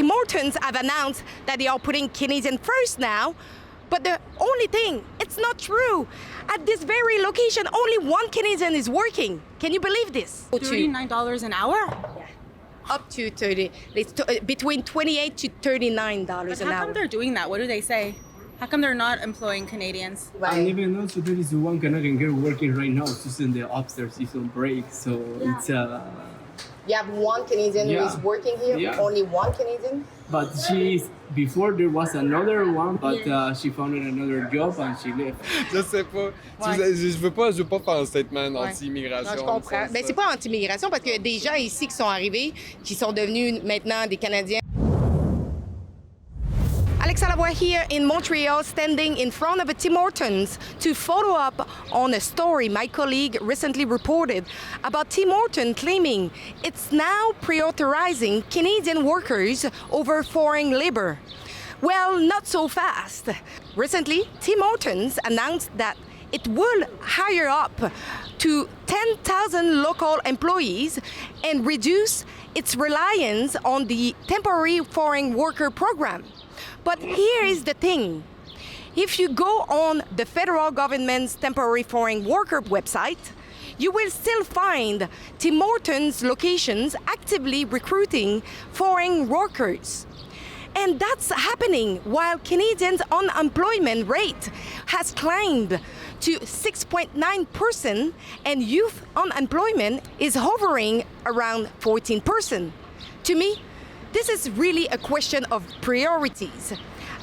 Tim Hortons have announced that they are putting Canadian first now. But the only thing, it's not true. At this very location, only one Canadian is working. Can you believe this? $39 an hour? Yeah. Up to 30, between $28 to $39 But an how hour. come they're doing that? What do they say? How come they're not employing Canadians? And even also there is one Canadian girl working right now. She's in the upstairs. She's on break. So it's You have one Canadian who Yeah. is working here? Yeah. Only one Canadian? but before there was another one, but she found another job and she left. Je sais pas. Ouais. Je veux pas faire un statement Ouais. anti-immigration. Non, je comprends. Mais c'est pas anti-immigration parce qu'il y a des gens ici qui sont arrivés, qui sont devenus maintenant des Canadiens. Alexa Lavoie here in Montreal, standing in front of a Tim Hortons to follow up on a story my colleague recently reported about Tim Hortons claiming it's now prioritizing Canadian workers over foreign labor. Well, not so fast. Recently, Tim Hortons announced that it will hire up to 10,000 local employees and reduce its reliance on the temporary foreign worker program. But here is the thing. If you go on the federal government's temporary foreign worker website, you will still find Tim Hortons locations actively recruiting foreign workers. And that's happening while Canadians' unemployment rate has climbed to 6.9% and youth unemployment is hovering around 14%. To me, this is really a question of priorities.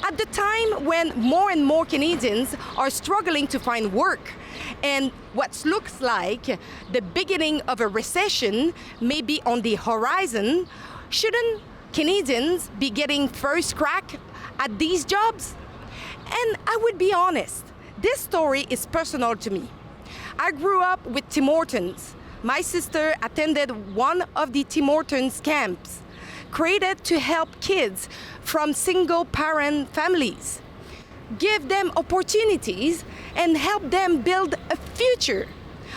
At the time when more and more Canadians are struggling to find work and what looks like the beginning of a recession may be on the horizon, shouldn't Canadians be getting first crack at these jobs? And I would be honest, this story is personal to me. I grew up with Tim Hortons. My sister attended one of the Tim Hortons camps created to help kids from single-parent families, give them opportunities, and help them build a future.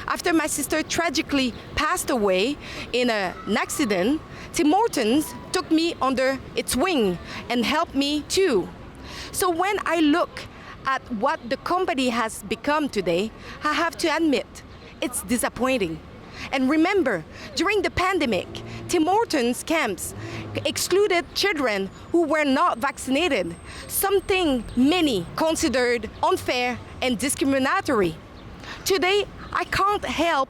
After my sister tragically passed away in an accident, Tim Hortons took me under its wing and helped me too. So when I look at what the company has become today, I have to admit, it's disappointing. And remember, during the pandemic, Tim Hortons camps excluded children who were not vaccinated, something many considered unfair and discriminatory. Today, I can't help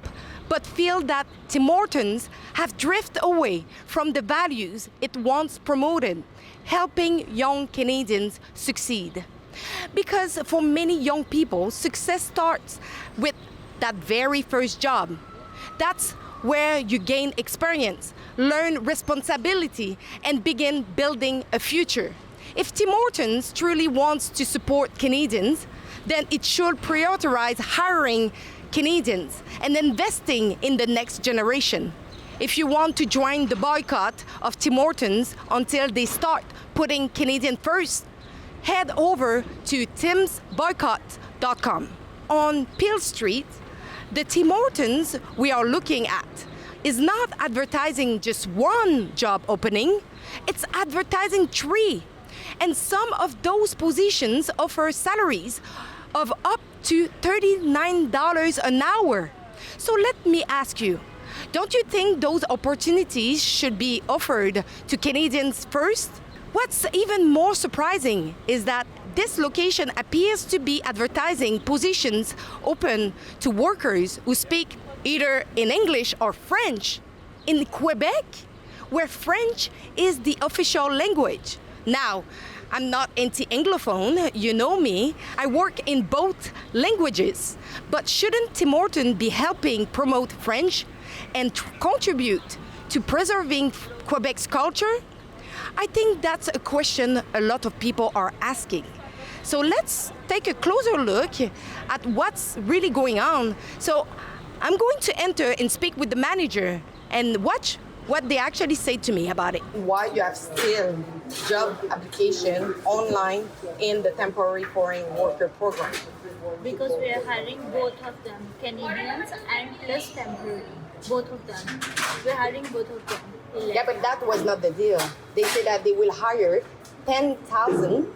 but feel that Tim Hortons have drifted away from the values it once promoted, helping young Canadians succeed. Because for many young people, success starts with that very first job. That's where you gain experience, learn responsibility, and begin building a future. If Tim Hortons truly wants to support Canadians, then it should prioritize hiring Canadians and investing in the next generation. If you want to join the boycott of Tim Hortons until they start putting Canadian first, head over to timsboycott.com. On Peel Street, the Tim Hortons we are looking at is not advertising just one job opening, it's advertising 3. And some of those positions offer salaries of up to $39 an hour. So let me ask you, don't you think those opportunities should be offered to Canadians first? What's even more surprising is that this location appears to be advertising positions open to workers who speak either in English or French. In Quebec, where French is the official language. Now, I'm not anti-Anglophone, you know me. I work in both languages. But shouldn't Tim Hortons be helping promote French and contribute to preserving Quebec's culture? I think that's a question a lot of people are asking. So let's take a closer look at what's really going on. So I'm going to enter and speak with the manager and watch what they actually say to me about it. Why you have still job application online in the temporary foreign worker program? Because we are hiring both of them, Canadians and plus temporary, both of them. We're hiring both of them. Yeah, but that was not the deal. They said that they will hire 10,000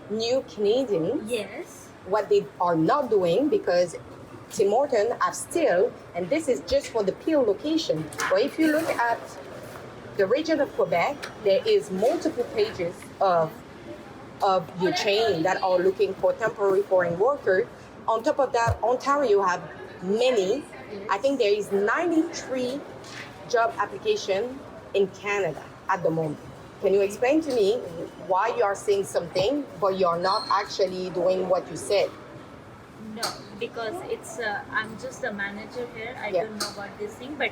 new Canadians. Yes. What they are not doing, because Tim Hortons have still, and this is just for the Peel location, but if you look at the region of Quebec, there is multiple pages of your chain that are looking for temporary foreign workers. On top of that, Ontario have many. I think there is 93 job application in Canada at the moment. Can you explain to me why you are saying something, but you're not actually doing what you said? No, because it's I'm just the manager here. I Yeah. don't know about this thing, but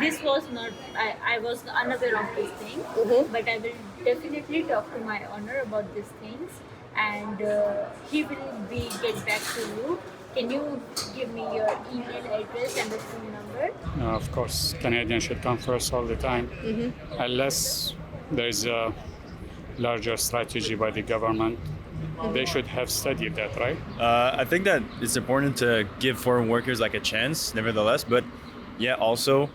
this was not. I was unaware of this thing. Mhm. But I will definitely talk to my owner about these things, and he will get back to you. Can you give me your email address and the phone number? Of course, Canadians should come first all the time, unless there's a larger strategy by the government. They should have studied that, right? I think that it's important to give foreign workers like a chance, nevertheless. But yeah, also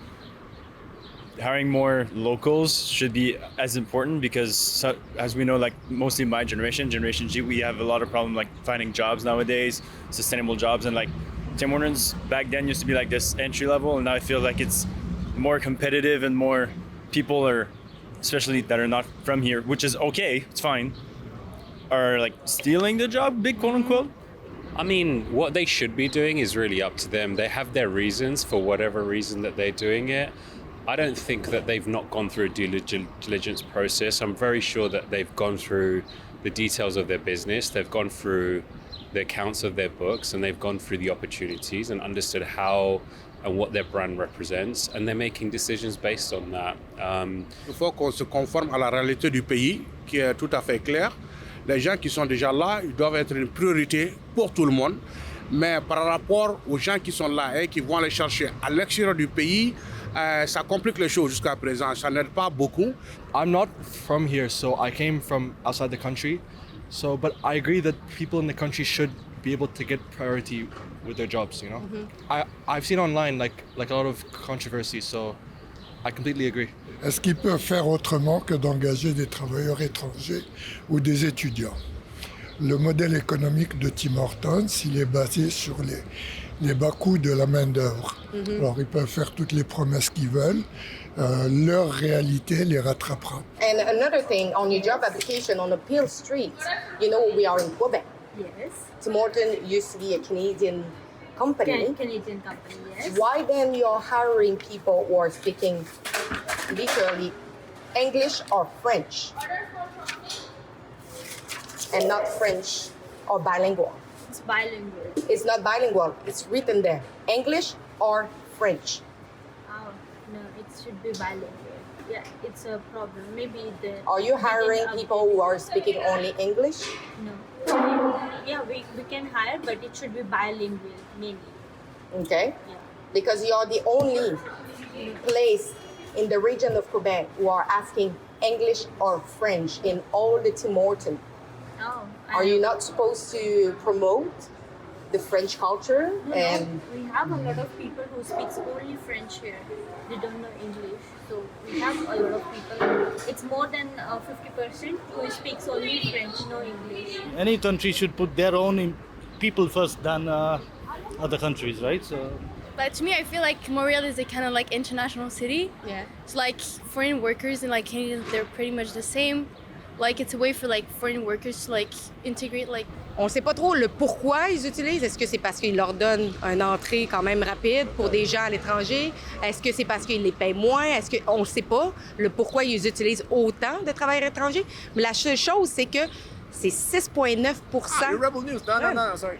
hiring more locals should be as important because, as we know, like mostly my generation, Generation G, we have a lot of problem like finding jobs nowadays, sustainable jobs, and like Tim Hortons back then used to be like this entry level, and now I feel like it's more competitive and more people are, especially that are not from here, which is okay, it's fine, are like stealing the job, big quote unquote. I mean, what they should be doing is really up to them. They have their reasons for whatever reason that they're doing it. I don't think that they've not gone through a due diligence process. I'm very sure that they've gone through the details of their business. They've gone through the accounts of their books, and they've gone through the opportunities and understood how and what their brand represents, and they're making decisions based on that. Il faut qu'on se conforme à la réalité du pays, qui est tout à fait claire. Les gens qui sont déjà là, ils doivent être une priorité pour tout le monde. Mais par rapport aux gens qui sont là et qui vont aller chercher à l'extérieur du pays, ça complique les choses jusqu'à présent. Ça n'aide pas beaucoup. I'm not from here, so I came from outside the country. So, but I agree that people in the country should be able to get priority with their jobs, you know? I've seen online like a lot of controversy, so I completely agree. Est-ce qu'ils peuvent faire autrement que d'engager des travailleurs étrangers ou des étudiants? Le modèle économique de Tim Hortons, il est basé sur les bas coûts de la main-d'œuvre. Alors, ils peuvent faire toutes les promesses qu'ils veulent. Leur réalité les rattrapera. And another thing, on your job application on the Peel Street, you know we are in Quebec. Yes. Tim Hortons used to be a Canadian company. Canadian company. Yes. Why then you're hiring people who are speaking literally English or French and not French or bilingual? It's bilingual. It's not bilingual. It's written there. English or French. Oh no, it should be bilingual. Yeah, it's a problem. Maybe the. Are you hiring within a- people who are speaking only English? No. Yeah, we can hire, but it should be bilingual mainly. Okay. Yeah. Because you're the only place in the region of Quebec who are asking English or French in all the Tim Hortons. Oh. Are you not supposed to promote the French culture? No, And we have a lot of people who speaks only French here. They don't know English. So we have a lot of people. It's more than 50% who speaks only French, no English. Any country should put their own people first than other countries, right? So. But to me, I feel like Montreal is a kind of like international city. yeah. So like foreign workers and like Canadians, they're pretty much the same. Like it's a way for like foreign workers to like integrate like. On ne sait pas trop le pourquoi ils utilisent. Est-ce que c'est parce qu'ils leur donnent une entrée quand même rapide pour des gens à l'étranger? Est-ce que c'est parce qu'ils les payent moins? Est-ce que on ne sait pas le pourquoi ils utilisent autant de travailleurs étrangers? Mais la seule chose, c'est que c'est 6,9%. Rebel News. No, sorry.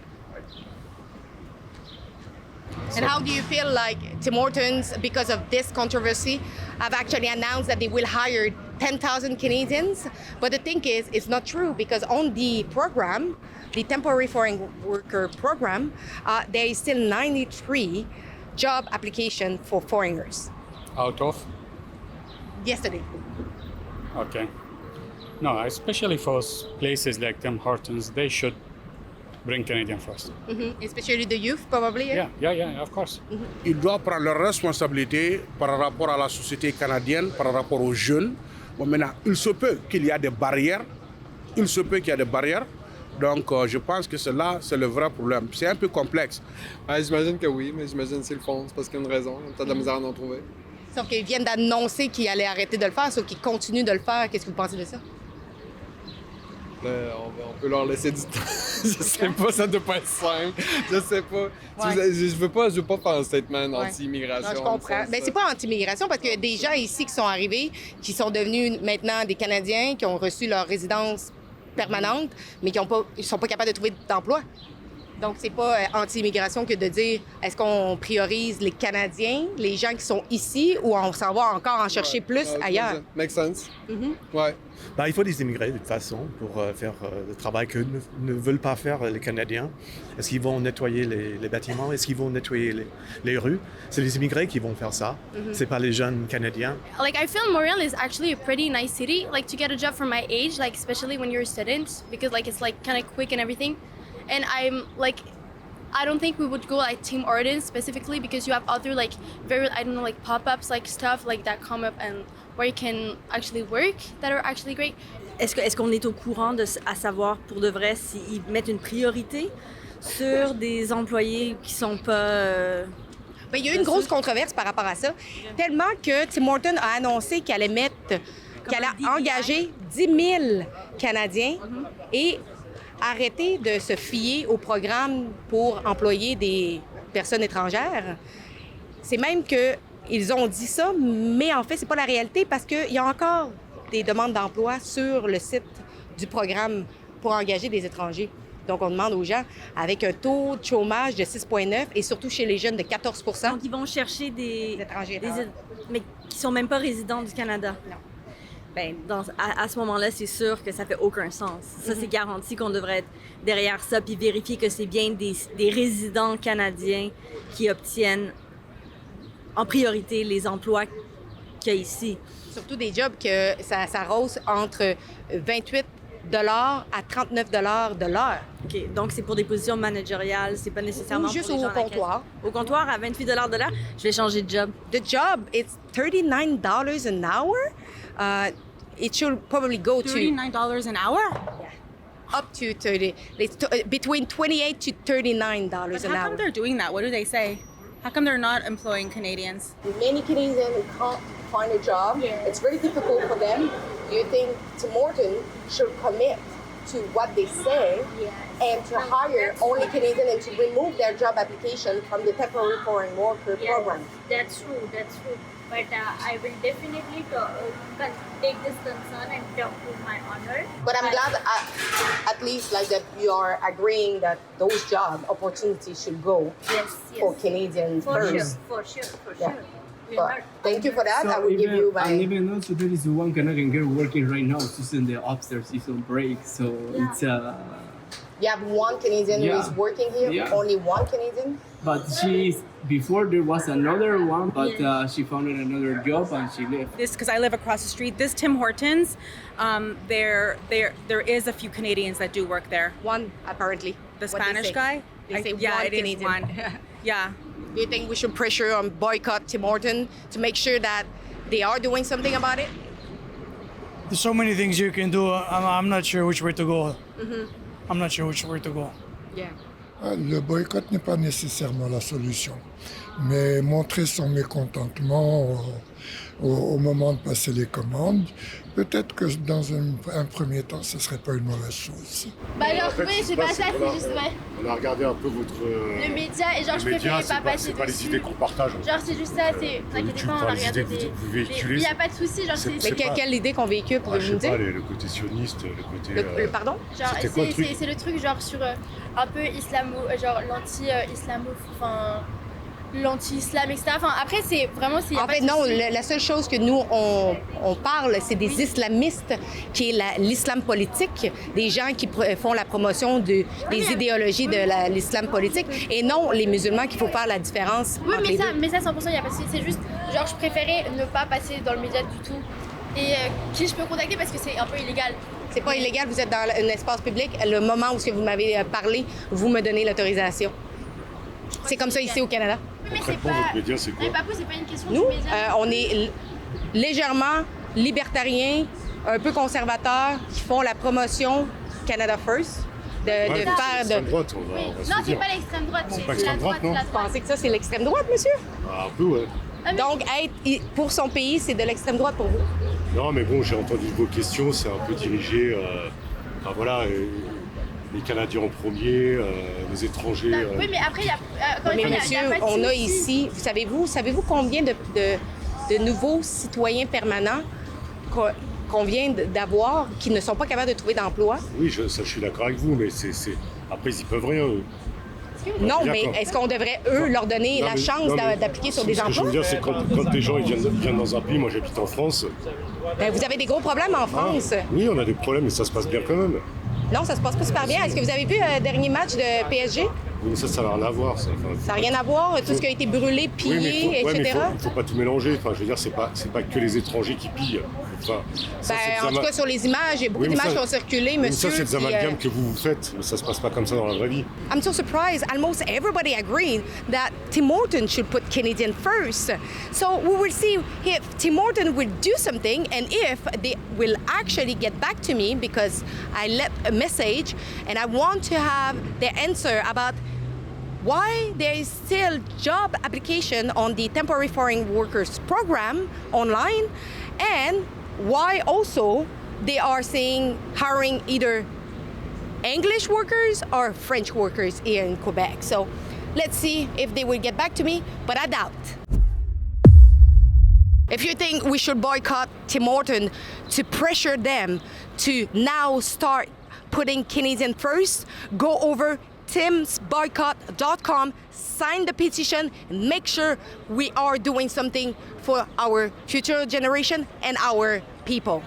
And how do you feel like Tim Hortons, because of this controversy, have actually announced that they will hire 10,000 Canadians? But the thing is, it's not true because on the program, the temporary foreign worker program, there is still 93 job application for foreigners. Out of? Yesterday. Okay. No, especially for places like Tim Hortons, they should bring Canadian first. Especially the youth, probably. Yeah, yeah, yeah, of course. Ils doivent prendre leurs responsabilités par rapport à la société canadienne, par rapport aux jeunes. Bon, maintenant, il se peut qu'il y a des barrières. Il se peut qu'il y a des barrières. Donc, je pense que cela, c'est le vrai problème. C'est un peu complexe. J'imagine que oui, mais j'imagine que s'ils le font, c'est parce qu'il y a une raison. Il y a peut-être de la misère à en trouver. Sauf qu'ils viennent d'annoncer qu'ils allaient arrêter de le faire, sauf qu'ils continuent de le faire. Qu'est-ce que vous pensez de ça? On peut leur laisser du temps. Je sais pas, ça doit pas être simple. Je sais pas. Ouais. Je veux pas faire un statement anti-immigration. Non, je comprends. Ben, c'est pas anti-immigration parce qu'il y a des gens ici qui sont arrivés, qui sont devenus maintenant des Canadiens, qui ont reçu leur résidence permanente, mais qui ne sont pas capables de trouver d'emploi. Donc, c'est pas anti-immigration que de dire est-ce qu'on priorise les Canadiens, les gens qui sont ici, ou on s'en va encore en chercher plus ailleurs? Make sense. Ouais. Il faut des immigrés de toute façon pour faire le travail que ne veulent pas faire les Canadiens. Est-ce qu'ils vont nettoyer les bâtiments? Est-ce qu'ils vont nettoyer les rues? C'est les immigrés qui vont faire ça. C'est pas les jeunes Canadiens. Like I feel Montreal is actually a pretty nice city. Like to get a job for my age, like especially when you're a student, because like it's like kind of quick and everything. And I'm like, I don't think we would go like Tim Hortons specifically because you have other like very, I don't know, like pop-ups, like stuff like that come up and where you can actually work that are actually great. Est-ce qu'on est au courant à savoir pour de vrai s'ils mettent une priorité sur des employés qui sont pas... Ben, il y a eu une grosse controverse par rapport à ça, tellement que Tim Hortons a annoncé qu'elle allait engager 10 000 Canadiens et arrêter de se fier au programme pour employer des personnes étrangères. C'est même qu'ils ont dit ça, mais en fait, c'est pas la réalité parce qu'il y a encore des demandes d'emploi sur le site du programme pour engager des étrangers. Donc, on demande aux gens avec un taux de chômage de 6,9 et surtout chez les jeunes de 14 %. Donc, ils vont chercher des étrangers, mais qui sont même pas résidents du Canada. Non. Ben, à ce moment-là, c'est sûr que ça fait aucun sens. Ça, c'est garanti qu'on devrait être derrière ça puis vérifier que c'est bien des résidents canadiens qui obtiennent en priorité les emplois qu'il y a ici. Surtout des jobs que ça rose entre 28 $ à 39 $ de l'heure. OK. Donc, c'est pour des positions managériales, c'est pas nécessairement ou juste pour les au gens à la comptoir. Au comptoir, à 28 $ de l'heure, je vais changer de job. The job, it's $39 an hour. It should probably go to... $39 an hour? Yeah. Up to 30. Between $28 to $39 But an how hour. come they're doing that? What do they say? How come they're not employing Canadians? Many Canadians can't find a job. It's very difficult for them. Do you think Tim Hortons should commit to what they say and to hire only Canadians and to remove their job application from the temporary foreign worker program? That's true. But I will definitely take this concern and talk to my owner. But I'm glad at least like that you are agreeing that those job opportunities should go for Canadians first. For sure. But thank you for that. So I will give you my... And even also there is one Canadian girl working right now. She's in the upstairs. She's on break. So it's... You have one Canadian who is working here? Yeah. Only one Canadian? But before there was another one, but she found another job and she left. This, because I live across the street, this Tim Hortons, there is a few Canadians that do work there. One, apparently. The What they Spanish say. guy? They say yeah, one it is Canadian. one. Yeah. Do you think we should pressure on boycott Tim Hortons to make sure that they are doing something about it? There's so many things you can do. I'm not sure which way to go. I'm not sure which way to go. Yeah. Le boycott n'est pas nécessairement la solution, mais montrer son mécontentement au moment de passer les commandes, peut-être que dans un premier temps, ce ne serait pas une mauvaise chose. Bah genre, oui, c'est pas ça, c'est juste, ouais. On a regardé un peu votre... Le média, et genre, je préférais pas passer c'est pas les idées qu'on partage. Genre, c'est juste ça, c'est... T'inquiète pas, on a regardé des... Vous véhiculez. Il y a pas de souci, genre, c'est... Mais quelle idée qu'on véhicule, pouvez-vous me Je sais dire? pas, le côté sioniste, le côté... Le pardon? Genre, c'était quoi le truc c'est le truc, genre, sur un peu genre, l'anti-islamo... Enfin... l'anti-islam, etc. Enfin, après, c'est vraiment... En fait, non, la seule chose que nous, on parle, c'est des islamistes, qui est l'islam politique, des gens qui font la promotion des idéologies de l'islam politique, et non les musulmans qu'il faut faire la différence entre les deux. Mais ça, 100%, il n'y a pas de souci. C'est juste, genre, je préférais ne pas passer dans le média du tout Et qui je peux contacter parce que c'est un peu illégal. C'est pas illégal, vous êtes dans un espace public. Le moment où vous m'avez parlé, vous me donnez l'autorisation. C'est comme ça ici au Canada. Oui, mais c'est Concrètement, pas... votre média, c'est quoi? Mais Papou, c'est pas une question Nous, du média. on est légèrement libertariens, un peu conservateurs, qui font la promotion Canada First. De Ouais, faire de... l'extrême droite, on va Non, se c'est dire. pas l'extrême droite, C'est pas la l'extrême droite, non? la Vous pensez que ça, c'est l'extrême droite, monsieur? Ah, un peu, ouais. Donc, être pour son pays, c'est de l'extrême droite pour vous? Non, mais bon, j'ai entendu vos questions, c'est un peu dirigé. Enfin, voilà, les Canadiens en premier, les étrangers. Oui, mais après, il y a... quand Mais même, il y a monsieur, pas de on a souci. ici, savez-vous combien de nouveaux citoyens permanents qu'on vient d'avoir qui ne sont pas capables de trouver d'emploi? Oui, ça, je suis d'accord avec vous, mais après, ils y peuvent rien, eux. Non, Bien, mais quand- est-ce qu'on devrait, eux, leur donner Non, la mais- chance non, mais d'appliquer sur des Ce que je veux emplois? dire, c'est quand des gens ils viennent dans un pays, moi j'habite en France. Ben, vous avez des gros problèmes en France. Oui, on a des problèmes, mais ça se passe bien quand même. Non, ça se passe pas super bien. Est-ce que vous avez vu le dernier match de PSG? Oui, mais ça n'a rien à voir. Ça Ça n'a rien à voir, tout ce qui a été brûlé, pillé, mais etc. il faut pas tout mélanger. Enfin, je veux dire, c'est pas que les étrangers qui pillent. Enfin, ça, Ben, c'est des en tout ama- cas, sur les images, il y a beaucoup Oui, mais d'images ça- qui ont circulé, oui, mais monsieur. ça, c'est des puis, amalgames que vous faites. Mais ça se passe pas comme ça dans la vraie vie. I'm so surprised. Almost everybody agreed that Tim Hortons should put Canadian first. So we will see if Tim Hortons will do something and if they will actually get back to me because I left a message and I want to have the answer about why there is still job application on the temporary foreign workers program online and why also they are saying hiring either English workers or French workers here in Quebec. So let's see if they will get back to me, but I doubt. If you think we should boycott Tim Hortons to pressure them to now start putting Canadian first, go over timsboycott.com, sign the petition, and make sure we are doing something for our future generation and our people.